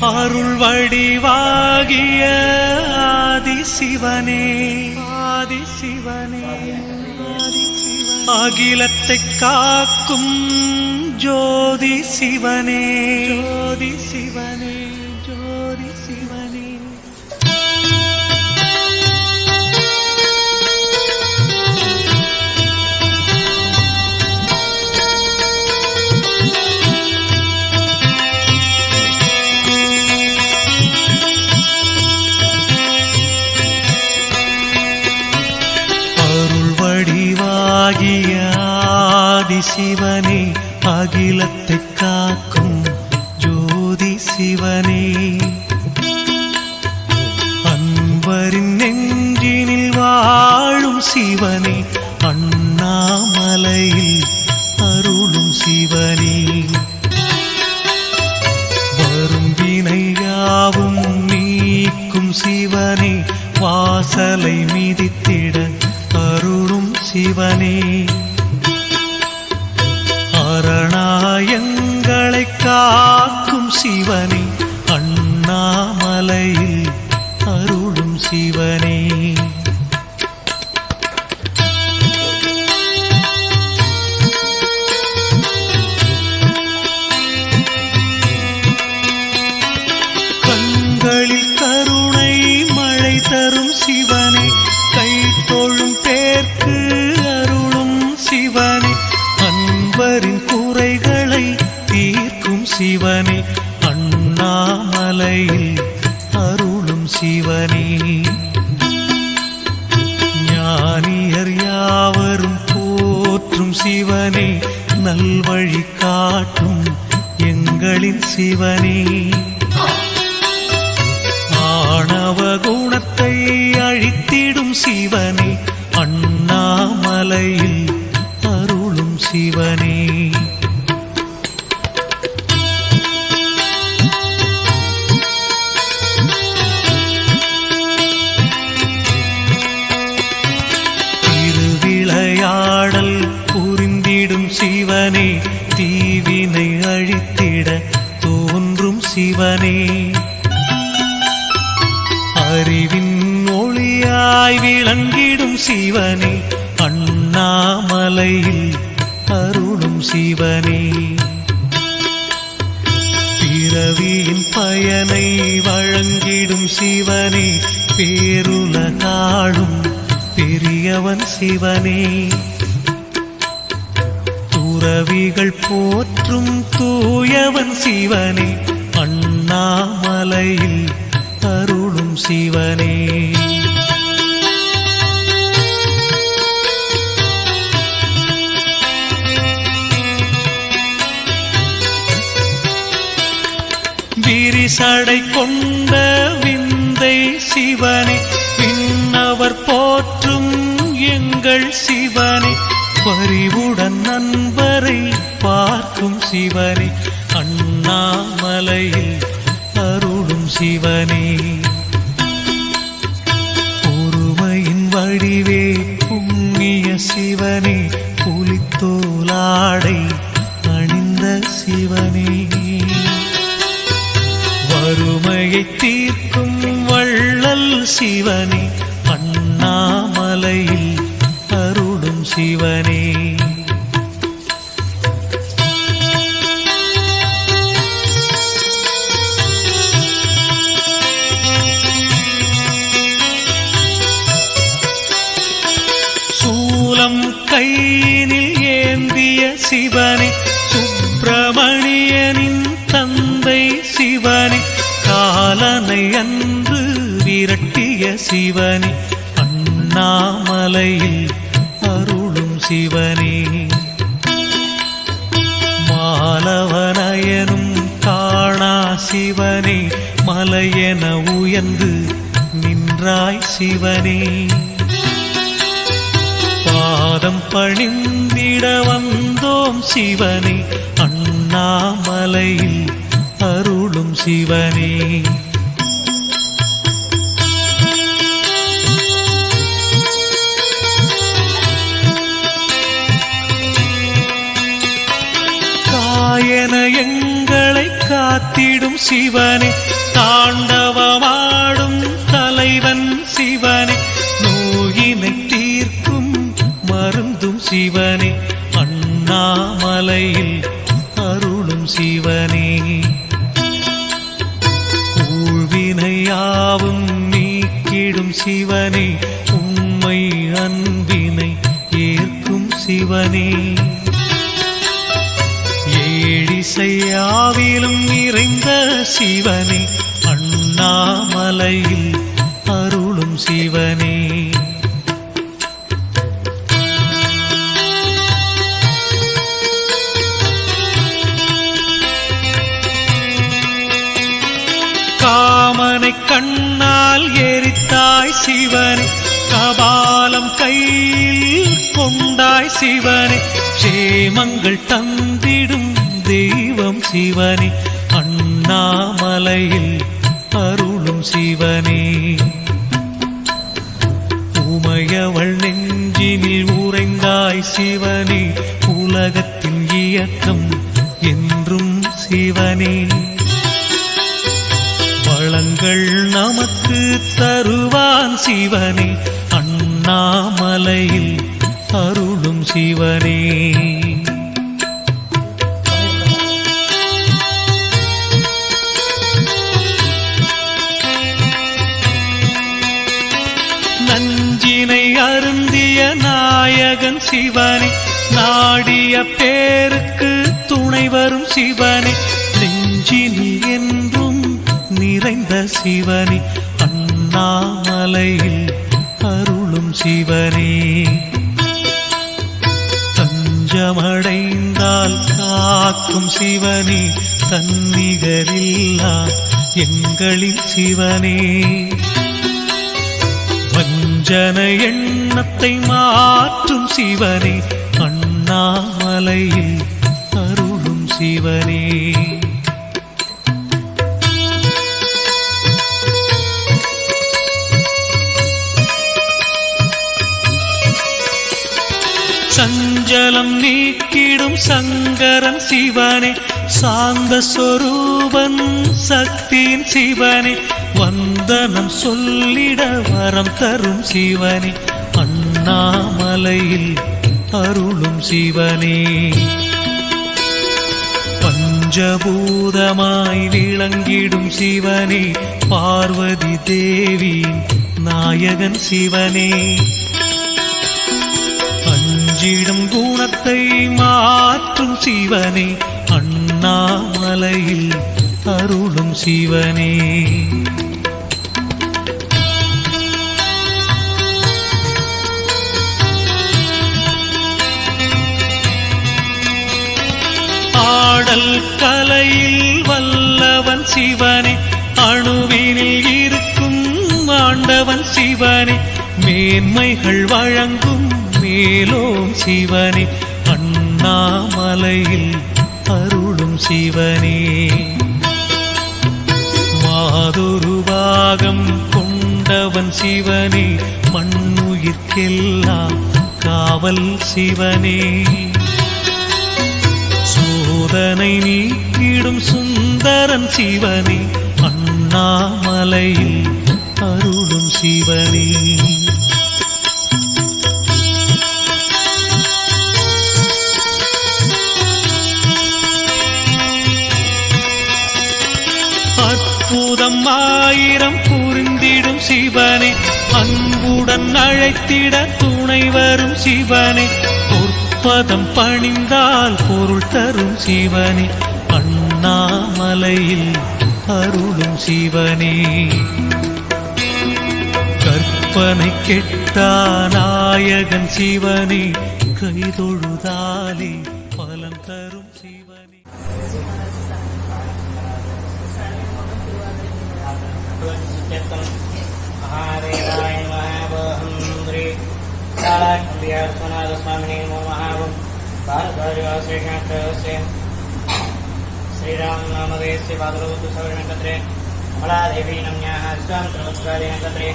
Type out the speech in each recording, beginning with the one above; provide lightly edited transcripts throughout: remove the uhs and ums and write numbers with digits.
அருள் வடிவாகிய ஆதிசிவனே ஆதிசிவனே அகிலத்தை காக்கும் ஜோதி சிவனே ஜோதி சிவனே ஜோதி சிவனே வடிவாகிய ஆதிசிவனே அகிலத்தை காக்கும் ஜோதி சிவனே அன்பரின் நெஞ்சினில் வாழும் சிவனே அண்ணாமலையில் அருளும் சிவனே வரும் வினையாவும் நீக்கும் சிவனே வாசலை மிதித்திட அருளும் சிவனே அரணாயங்களை காக்கும் சிவனே அண்ணாமலையில் அருளும் சிவனே கண்களில் கருணை மழை தரும் சிவனே கை தோழும் பேர்க்கு அருளும் சிவனே அன்பரின் குறைகளை தீர்க்கும் சிவனே அண்ணாமலையில் அருளும் சிவனே ஞானியர் யாவரும் போற்றும் சிவனே நல்வழி காட்டும் எங்களின் சிவனே ஆணவ குணத்தை அழித்திடும் சிவனே அண்ணாமலையில் அருளும் சிவனே திருவிளையாடல் புரிந்திடும் சிவனே தீவினை அழித்திட தோன்றும் சிவனே அறிவின் ஒளியாய் விளங்கிடும் சிவனே அண்ணாமலையில் அருளும் சிவனே பிறவியின் பயனை வழங்கிடும் சிவனே பேருலகாளும் பெரியவன் சிவனே துறவிகள் போற்றும் தூயவன் சிவனே அண்ணாமலையில் அருளும் சிவனே விரிசடை கொண்ட விந்தை சிவனே விண்ணவர் போற்றும் எங்கள் சிவனே பரிவுடன் நண்பரை பார்க்கும் சிவனே அண்ணாமலையில் அருளும் சிவனே பொறுமையின் வடிவே புண்ணிய சிவனே புலித்தோலாடை அணிந்த சிவனே வறுமையை தீர்க்கும் வள்ளல் சிவனே அண்ணாமலையில் அருளும் சிவனே சூலம் கையினில் ஏந்திய சிவனே சுப்பிரமணியனின் தந்தை சிவனே காலனை அன்று விரட்டிய சிவனே அண்ணாமலையில் அருளும் சிவனே மாலவனயனும் காணா சிவனே மலையென உயர்ந்து நின்றாய் சிவனே பாதம் பணிந்திட வந்தோம் சிவனே அண்ணாமலையில் அருளும் சிவனே காயன எங்களை காத்த காத்திடும் சிவனே, தாண்டவமாடும் தலைவன் சிவனே, நோயினை தீர்க்கும் மருந்தும் சிவனே, அண்ணாமலையில் அருளும் சிவனே, ஊழ்வினையாவும் நீக்கிடும் சிவனே, உண்மை அன்பினை ஏற்கும் சிவனே, ஏழிசையாவிலும் நிறைந்த சிவனே, அண்ணாமலையில் அருளும் சிவனே, காமனை கண்ணால் எரித்தாய் சிவனே, கபாலம் கையில் கொண்டாய் சிவனே, சேமங்கள் தந்திடும் தெய்வம் சிவனே, அண்ணாமலையில் அருளும் சிவனே, உமையவள் நெஞ்சினில் உறைந்தாய் சிவனே, உலகத்தின் இயக்கம் என்றும் சிவனே, வளங்கள் நமக்கு தருவான் சிவனே, அண்ணாமலையில் அருளும் சிவனே, நஞ்சினை அருந்திய நாயகன் சிவனே, நாடிய பேருக்கு துணை வரும் சிவனே, நெஞ்சினில் என்றும் நிறைந்த சிவனே, அண்ணாமலையில் அருளும் சிவனே, தஞ்சமடைந்தால் காக்கும் சிவனே, தன்னிகரில்லா எங்களின் சிவனே, வஞ்சன எண்ணத்தை மாற்றும் சிவனே, அண்ணாமலையில் அருளும் சிவனே, சஞ்சலம் நீக்கிடும் சங்கரன் சிவனே, சாந்த சொரூபன் சக்தியின் சிவனே, வந்தனம் சொல்லிட வரம் தரும் சிவனே, அண்ணாமலையில் அருளும் சிவனே, பஞ்சபூதமாய் விளங்கிடும் சிவனே, பார்வதி தேவி நாயகன் சிவனே, அஞ்சிடும் குணத்தை மாற்றும் சிவனே, அண்ணாமலையில் அருளும் சிவனே, ஆடல் கலையில் வல்லவன் சிவனே, அணுவினில் இருக்கும் ஆண்டவன் சிவனே, மேன்மைகள் வழங்கும் மேலோம் சிவனே, அண்ணாமலையில் அருளும் சிவனே, மாதொரு பாகம் கொண்டவன் சிவனே, மண்ணுயிர்க்கெல்லாம் காவல் சிவனே, சோதனை நீக்கிடும் சுந்தரன் சிவனே, அண்ணாமலையில் அருளும் சிவனே, அற்புதம் ஆயிரம் புரிந்திடும் சிவனே, அன்புடன் அழைத்திட துணை வரும் சிவனே, பொற்பதம் பணிந்தால் பொருள் தரும் சிவனே, அண்ணாமலையில் அருளும் சிவனே, கற்பனை கெட்டா நாயகன் சிவனே, கைதொழுதாலே பலன் தரும் சிவனே, महादेवाय महाबहंद्रे स्वामी नमो महावं भारद्वाजवासे श्रीराम नामदेस्य भाद्रवतु सवर्णकत्रे फलादेवी नम्याः स्वामित्रोत्काले नकत्रे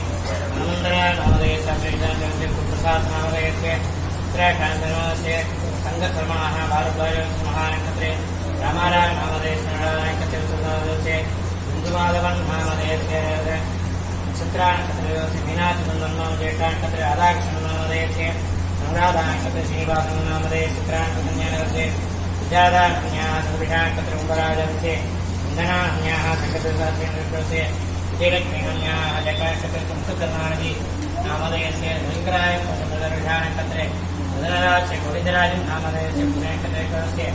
नमोन्दया नामदेस्य श्रीजनस्य प्रसाद नामदेस्य त्रयकान्तनस्य संघकर्मणः भारद्वाजवासे महानकत्रे रामाराय नामधेय नारायण कथे हिंदुमाधवन नामधेय चित्राण कथे मीनाक्षी सुंदर नाम जेठान कथे राधाकृष्ण नामधेय अनुराधा कथे श्रीनिवासन नामधेय चित्राण कथे विद्याधा कन्या सर्विषाण कथे उम्बराजसे इंधना अन्याः संकटसे विजयलक्ष्मी अन्याः जटाय कथे संस्कृतनानि नामधेयस्य शंकराय सर्विषाण कथे मदनराज गोविंदराज नामधेयस्य पुण्य कथे कस्य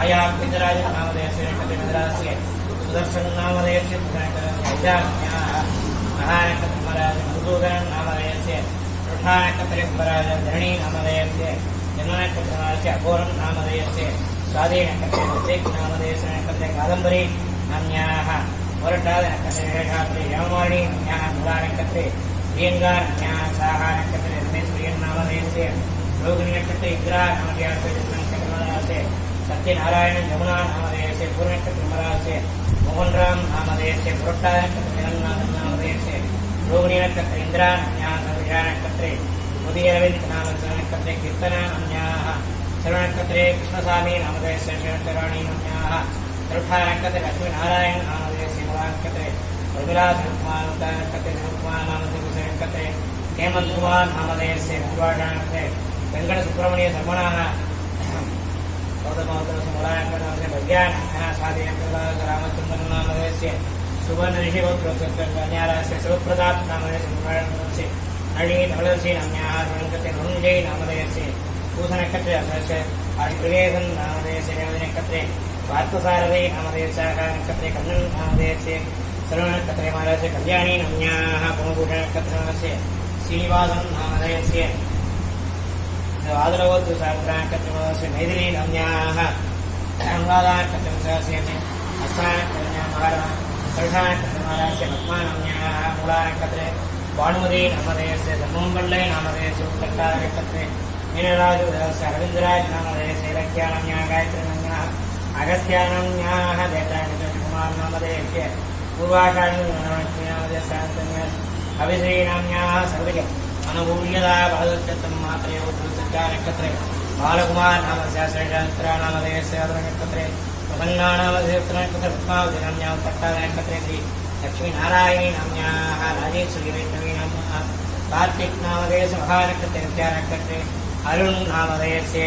आया गोविंदराज नामधेयस्य कथे मदरास्य सुदर्शन नामधेयस्य पुण्य कथे विद्यान्याः महान कथे महाराज मधुसूदन नामधेयस्य प्रधान कथे महाराज धरणी नामधेयस्य जनन कथे अघोरम नामधेयस्य स्वाधीन कथे उद्रेक नामधेयस्य कथे कादंबरी अन्याः वरदान कथे रेखात्री यमवाणी अन्याः मुरारी कथे प्रियंगार अन्याः साहार कथे रमेश्वरी नामधेयस्य रोगिणी कथे इंद्रा नामधेयस्य जनन कथे महाराजस्य सत्यनारायण यमुना नामधेयस्य पूर्ण कथे महाराजस्य मोहनराम नामधेयस्य पुरट्टाय कथे जगन्नाथ नामधेयस्य रोगिणी कथे इंद्रा अन्याः सर्विषाण कथे मुदी अरविंद नामधेयस्य कथे कीर्तना अन्याः शरण कथे कृष्णस्वामी नामधेयस्य शरणकराणी अन्याः सर्वठान कथे लक्ष्मीनारायण नामधेयस्य मुरान कथे प्रमिला कुमार कथे कुमार नामधेयस्य कथे हेमंत कुमार नामधेयस्य निर्वाणा कथे वेंकट सुब्रमण्य शर्मणाः मुरान कथे विज्ञान स्वाधीन कथे रामचंद्र नामधेयस्य सुवर्ण ऋषिपुत्र कन्यारास्य शिवप्रताप नामधेयस्य नळी धवलसी अन्याः कथे धनुंजय नामधेयस्य भूषण कथे अस्य हरिप्रियेशन नामधेयस्य वेदने कथे पार्थसारथी नामधेयस्य कथे कन्नन नामधेयस्य श्रवण कथे महाराजस्य कल्याणी अन्याः पुनभूषण कथे श्रीनिवासन नामधेयस्य आदरवतु साग्राण कथे मैथिली अन्याः अनुराधा कथे अस्थान कन्या महाराज प्रधान कथे महाराजस्य पद्मान अन्याः मूलार कथे भानुमती नामधेयस्य धर्मंबल्ले नामधेयस्य उत्तरकार कथे मीनराज अरविंदराज नामधेयस्य इलक्ष्यान्याः गायत्री अन्याः अगस्त्यान्याः देवताकुमार नामधेयस्य पूर्वाचार्यस्य अभिश्रीनाम्याः सर्वे अनुभूयदा भरतम् मात्रे उत्तरकत्रे बालकुमार नामस्य श्रेष्ठा नामधेयस्य अधुनकत्रे प्रसन्ना नामधेयस्य पद्मावती नाम्याः उत्तरकत्रे श्री लक्ष्मीनारायणी नाम्याः राजेश्वरी वैष्णवी नाम्याः कार्तिक नामधेयस्य महानकत्रे विद्यानकत्रे अरुण नामधेयस्य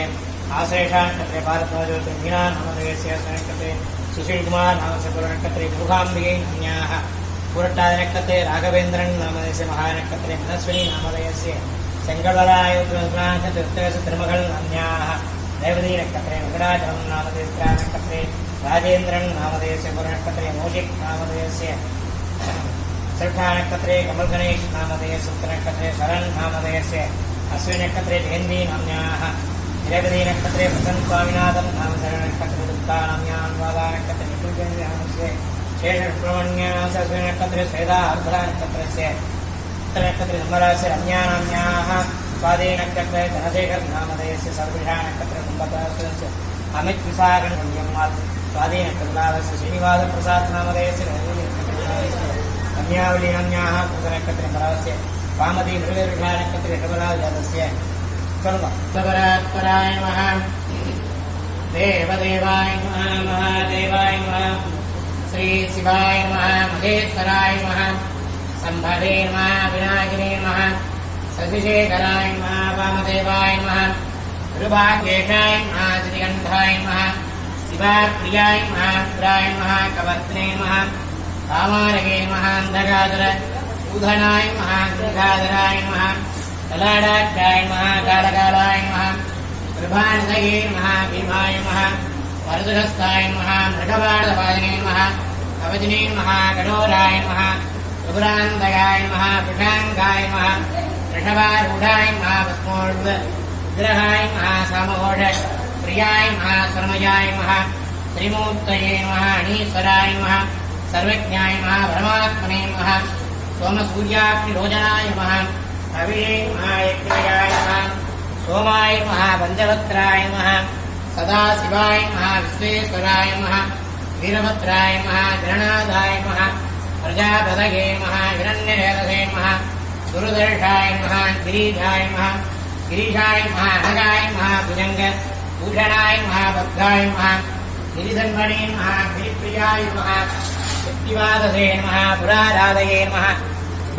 आश्रेषाण कथे भारद्वाज मीना नामधेयस्य कथे सुशील कुमार नामस्य पुरणकत्रे मुखाम्बिके अन्याः पुरट्टादनकत्रे राघवेन्द्रन नामधेयस्य महानकत्रे मनस्विनी नामधेयस्य शंकरवराय उत्तराखण्ड उत्तरस्य धर्मगल अन्याः देवदी नक्षत्रे वेंकटाचलम नामधेयस्य नक्षत्रे राजेन्द्रन नामधेयस्य पुरणकत्रे मौशिक नामधेयस्य श्रद्धा नक्षत्रे कमल गणेश नामधेयस्य उत्तरनक्षत्रे शरण नामधेयस्य अश्विन नक्षत्रे जयंती नाम्याः हिरगदी नक्षत्रे प्रसन्न स्वामीनाथन नाम शरण नक्षत्रे दुर्गा नाम्याः अनुराधा नक्षत्रे मृत्युंजय नामस्य शेष सुब्रह्मण्यस्य अश्विन नक्षत्रे श्वेता अर्धरा नक्षत्रस्य उत्तर नक्षत्रे धर्मराजस्य रम्या नाम्याः स्वाधीन नक्षत्रे धनशेखर नामधेयस्य सर्विषा नक्षत्रे कुम्भकस्य अमित विशाखन पुण्यमात् स्वाधीन नक्षत्रस्य श्रीनिवास प्रसाद नामधेयस्य कन्यावली नाम्याः पुत्र नक्षत्रे मरास्य वामदी मृगविषा नक्षत्रे ऋषभराजस्य सबरात्पराय नमः देवदेवाय नमः महादेवाय नमः श्री शिवाय नमः महेश्वराय नमः संभवे नमः विनायिने नमः शशिशेखराय नमः वामदेवाय नमः गुरुभाग्येशाय नमः श्रीगंधाय नमः शिवाप्रियाय नमः रुद्राय नमः कवत्रे नमः कामारगे नमः अंधगाधर शूधनाय नमः गंगाधराय नमः कलाडाक्षाय नमः कालकालाय नमः कृपानदये नमः भीमाय नमः वरदहस्ताय नमः मृगवाणवादिने नमः कवचने नमः कठोराय नमः त्रिपुरान्तकाय नमः वृषाङ्गाय नमः वृषभारूढाय नमः भस्मोर्ग्रहाय नमः समोढ प्रियाय नमः सर्वमयाय नमः त्रिमूर्तये नमः अनीश्वराय नमः सर्वज्ञाय नमः परमात्मने नमः सोमसूर्याग्निरोचनाय नमः अविये नमः यज्ञयाय नमः सोमाय नमः पञ्चवक्त्राय नमः सदाशिवाय नमः विश्वेश्वराय नमः वीरभद्राय नमः गणनाथाय नमः प्रजापतये नमः हिरण्यरेतसे नमः गुरुदर्शाय नमः गिरीशाय नमः गिरीशाय नमः अनगाय नमः भुजङ्ग भूषणाय नमः भद्राय नमः गिरिधन्वने नमः गिरिप्रियाय नमः शक्तिवादसे नमः पुराराधये नमः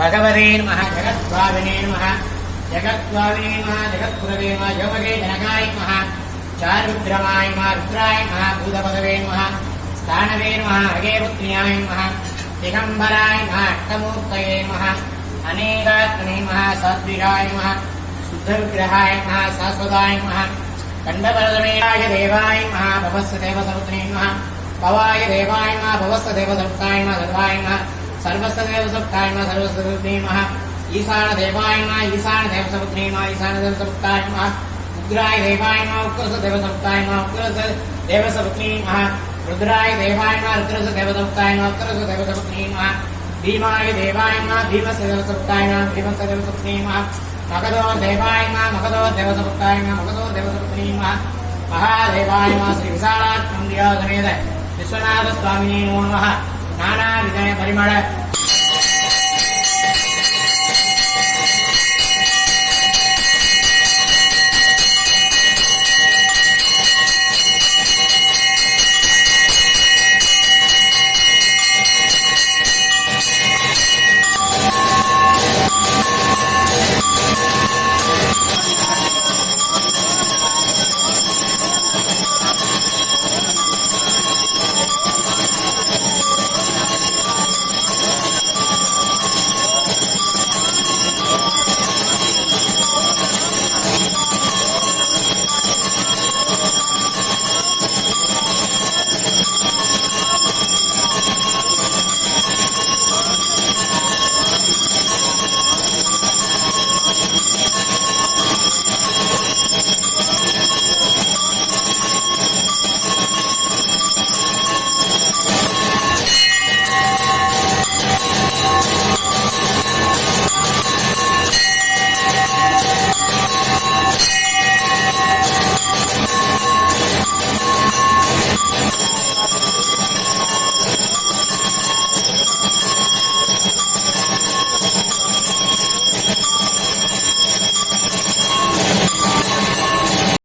भगवते नमः जगद्भाविने नमः जगद्भाविने नमः जगत्पुरवे नमः योगे जनकाय नमः चारुद्रमाय नमः रुद्राय नमः भूतपदवे नमः स्थानवे नमः अगेपुत्र्याय नमः दिगम्बराय नमः अष्टमूर्तये नमः अनेकात्मने नमः सात्विकाय नमः शुद्धविग्रहाय नमः शाश्वताय नमः खण्डपरमेयाय देवाय नमः भवस्य देवसमुद्रे नमः भवाय देवाय नमः भवस्य देवसमुद्राय नमः सर्वाय नमः सर्वस्य देवसमुद्राय नमः सर्वस्य देवसमुद्रे नमः ईशान देवाय नमः ईशान देवसमुद्रे नमः ईशान देवसमुद्राय नमः उग्राय देवाय नमः उग्रस्य देवसमुद्राय नमः उग्रस्य देवसमुद्रे नमः रुद्राय देवाय नमः रुद्रस्य देवसमुद्राय नमः उग्रस्य देवसमुद्रे नमः भीमाय देवाय नमः भीमस्य देवसमुद्राय नमः भीमस्य देवसमुद्रे नमः मगधो देवाय नमः मगधो देवसमुद्राय नमः मगधो देवसमुद्रे नमः महादेवाय नमः श्री विशालात्मन्दिरा समेत विश्वनाथ स्वामिने नमो नमः नानाविध परिमळ